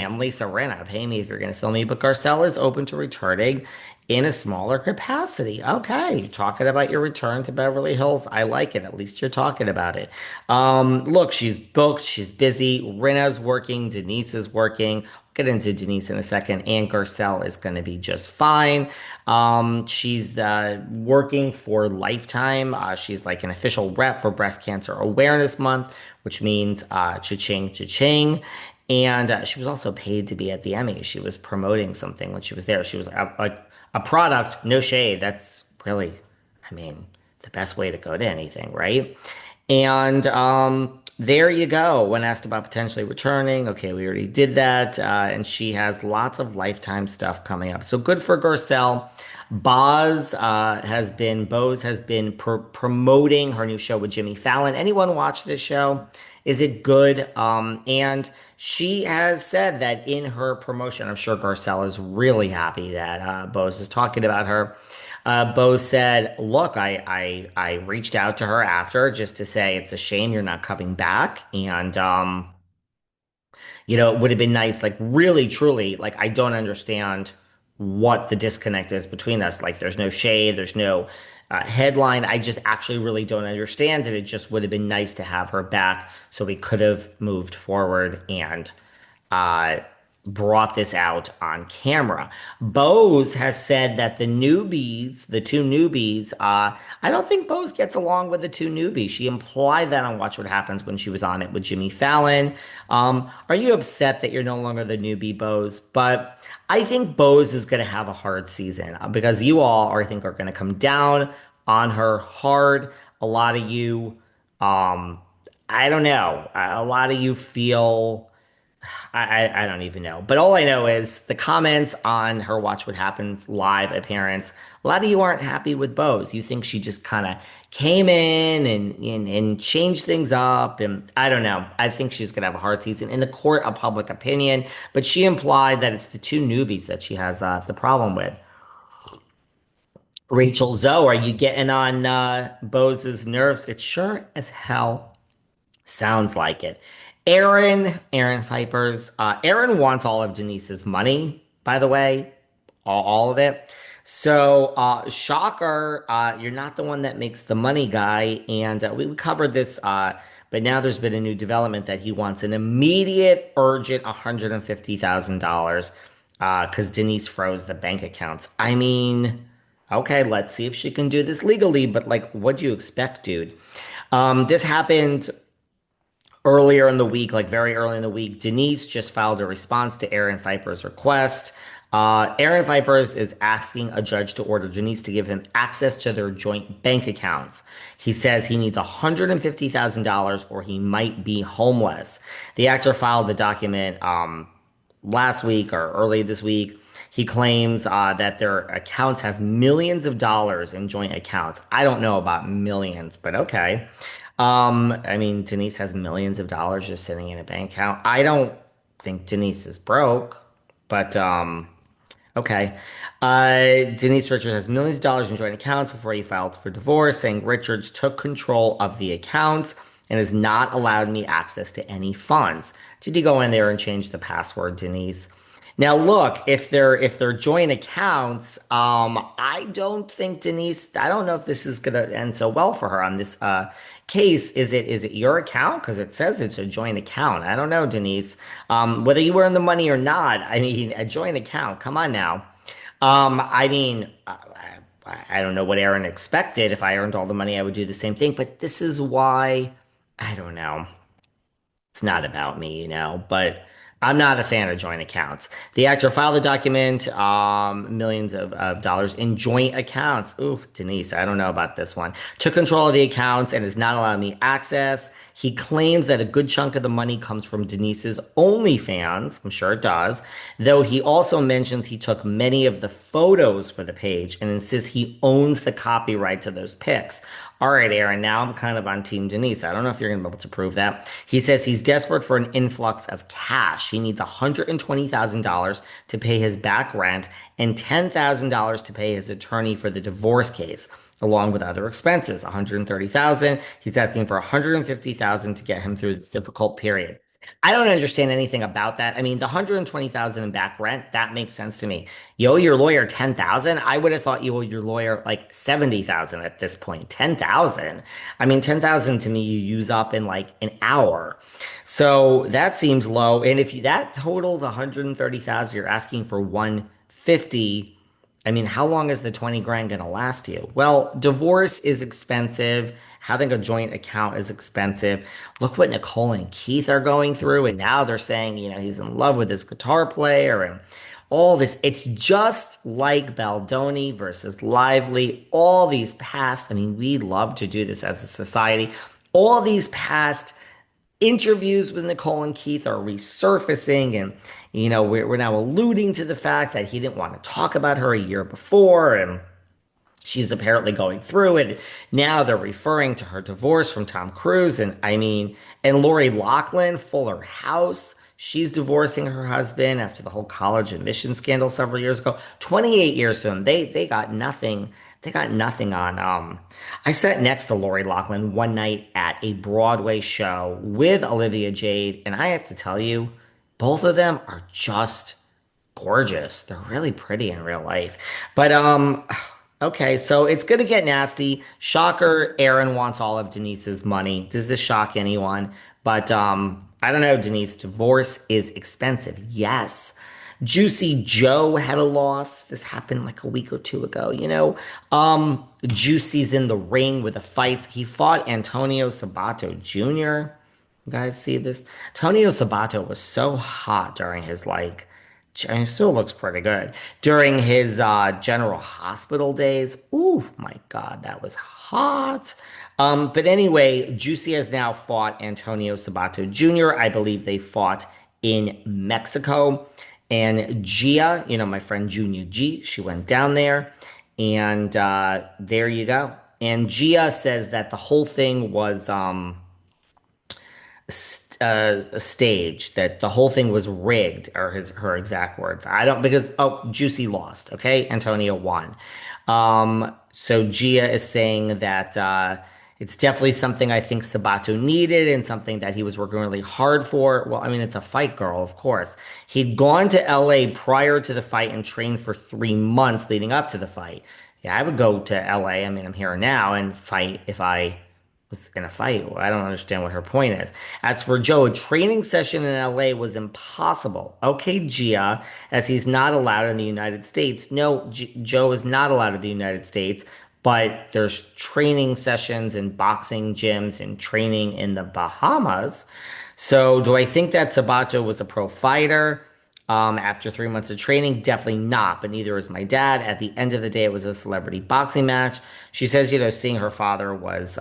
family, so Rinna, pay me if you're going to film me. But Garcelle is open to returning in a smaller capacity. Okay, you're talking about your return to Beverly Hills. I like it. At least you're talking about it. Look, she's booked. She's busy. Rinna's working. Denise is working. Get into Denise in a second, and Garcelle is going to be just fine. She's working for Lifetime. She's like an official rep for Breast Cancer Awareness Month, which means cha-ching, cha-ching. And she was also paid to be at the Emmys. She was promoting something when she was there. She was a product, no shade. That's really, I mean, the best way to go to anything, right? And there you go. When asked about potentially returning, okay, we already did that. And she has lots of Lifetime stuff coming up. So good for Garcelle. Bose has been promoting her new show with Jimmy Fallon. Anyone watch this show? Is it good? And she has said that in her promotion, I'm sure Garcelle is really happy that Bose is talking about her. Bo said, "Look, I reached out to her after just to say it's a shame you're not coming back, and it would have been nice, like really, truly, like I don't understand what the disconnect is between us. Like there's no shade, there's no headline. I just actually really don't understand it. It just would have been nice to have her back so we could have moved forward and uh, brought this out on camera. Bose has said that the two newbies, I don't think Bose gets along with the two newbies. She implied that on Watch What Happens when she was on it with Jimmy Fallon. Are you upset that you're no longer the newbie, Bose? But I think Bose is going to have a hard season because you all, I think, are going to come down on her hard. A lot of you, I don't know, a lot of you feel. I don't even know. But all I know is the comments on her Watch What Happens live appearance. A lot of you aren't happy with Bose. You think she just kind of came in and changed things up. And I don't know. I think she's going to have a hard season in the court of public opinion. But she implied that it's the two newbies that she has the problem with. Rachel Zoe, are you getting on Bose's nerves? It sure as hell sounds like it. Aaron Phypers. Aaron wants all of Denise's money, by the way, all of it. So, shocker, you're not the one that makes the money, guy. And we covered this, but now there's been a new development that he wants an immediate, urgent $150,000 because Denise froze the bank accounts. I mean, okay, let's see if she can do this legally, but like, what do you expect, dude? This happened earlier in the week, like very early in the week. Denise just filed a response to Aaron Pfeiffer's request. Aaron Pfeiffer's is asking a judge to order Denise to give him access to their joint bank accounts. He says he needs $150,000 or he might be homeless. The actor filed the document last week or early this week. He claims that their accounts have millions of dollars in joint accounts. I don't know about millions, but okay. I mean, Denise has millions of dollars just sitting in a bank account. I don't think Denise is broke, but okay. Denise Richards has millions of dollars in joint accounts before he filed for divorce, saying Richards took control of the accounts and has not allowed me access to any funds. Did you go in there and change the password, Denise? Now, look, if they're joint accounts, I don't think Denise. I don't know if this is gonna end so well for her on this case. Is it your account? Because it says it's a joint account. I don't know, Denise. Whether you earn the money or not. I mean, a joint account. Come on now. I mean, I don't know what Aaron expected. If I earned all the money, I would do the same thing. But this is why I don't know. It's not about me, but I'm not a fan of joint accounts. The actor filed a document, millions of dollars in joint accounts. Ooh, Denise, I don't know about this one. Took control of the accounts and is not allowing me access. He claims that a good chunk of the money comes from Denise's OnlyFans. I'm sure it does. Though he also mentions he took many of the photos for the page and insists he owns the copyright to those pics. All right, Aaron, now I'm kind of on Team Denise. I don't know if you're going to be able to prove that. He says he's desperate for an influx of cash. He needs $120,000 to pay his back rent and $10,000 to pay his attorney for the divorce case, along with other expenses. $130,000. He's asking for $150,000 to get him through this difficult period. I don't understand anything about that. I mean, the 120,000 in back rent, that makes sense to me. You owe your lawyer 10,000. I would have thought you owe your lawyer like 70,000 at this point. 10,000. I mean, 10,000 to me you use up in like an hour. So that seems low. And if you, that totals 130,000, you're asking for 150. I mean, how long is the 20 grand going to last you? Well, divorce is expensive. Having a joint account is expensive. Look what Nicole and Keith are going through. And now they're saying, he's in love with his guitar player and all this. It's just like Baldoni versus Lively. All these past, I mean, we love to do this as a society. All these past interviews with Nicole and Keith are resurfacing, and we're now alluding to the fact that he didn't want to talk about her a year before, and she's apparently going through it. Now they're referring to her divorce from Tom Cruise, and I mean, and Lori Loughlin, Fuller House. She's divorcing her husband after the whole college admission scandal several years ago. 28 years to them. They got nothing. They got nothing on. I sat next to Lori Loughlin one night at a Broadway show with Olivia Jade, and I have to tell you, both of them are just gorgeous. They're really pretty in real life. But okay, so it's gonna get nasty. Shocker, Aaron wants all of Denise's money. Does this shock anyone? But I don't know, Denise, divorce is expensive. Yes. Juicy Joe had a loss. This happened like a week or two ago, Juicy's in the ring with the fights. He fought Antonio Sabato Jr. You guys see this? Antonio Sabato was so hot during his and he still looks pretty good during his General Hospital days. Ooh, my God, that was hot. But anyway, Juicy has now fought Antonio Sabato Jr. I believe they fought in Mexico. And Gia, my friend Junior G, she went down there. And there you go. And Gia says that the whole thing was a stage, that the whole thing was rigged, are her exact words. I don't, because Juicy lost, okay? Antonio won. So Gia is saying that it's definitely something I think Sabato needed and something that he was working really hard for. Well, I mean, it's a fight, girl, of course. He'd gone to LA prior to the fight and trained for 3 months leading up to the fight. Yeah, I would go to LA. I mean, I'm here now and fight if I was gonna fight. Well, I don't understand what her point is. As for Joe, a training session in LA was impossible. Okay, Gia, as he's not allowed in the United States. No, Joe is not allowed in the United States, but there's training sessions in boxing gyms and training in the Bahamas. So, do I think that Sabato was a pro fighter? After 3 months of training, definitely not, but neither is my dad. At the end of the day, it was a celebrity boxing match. She says, seeing her father was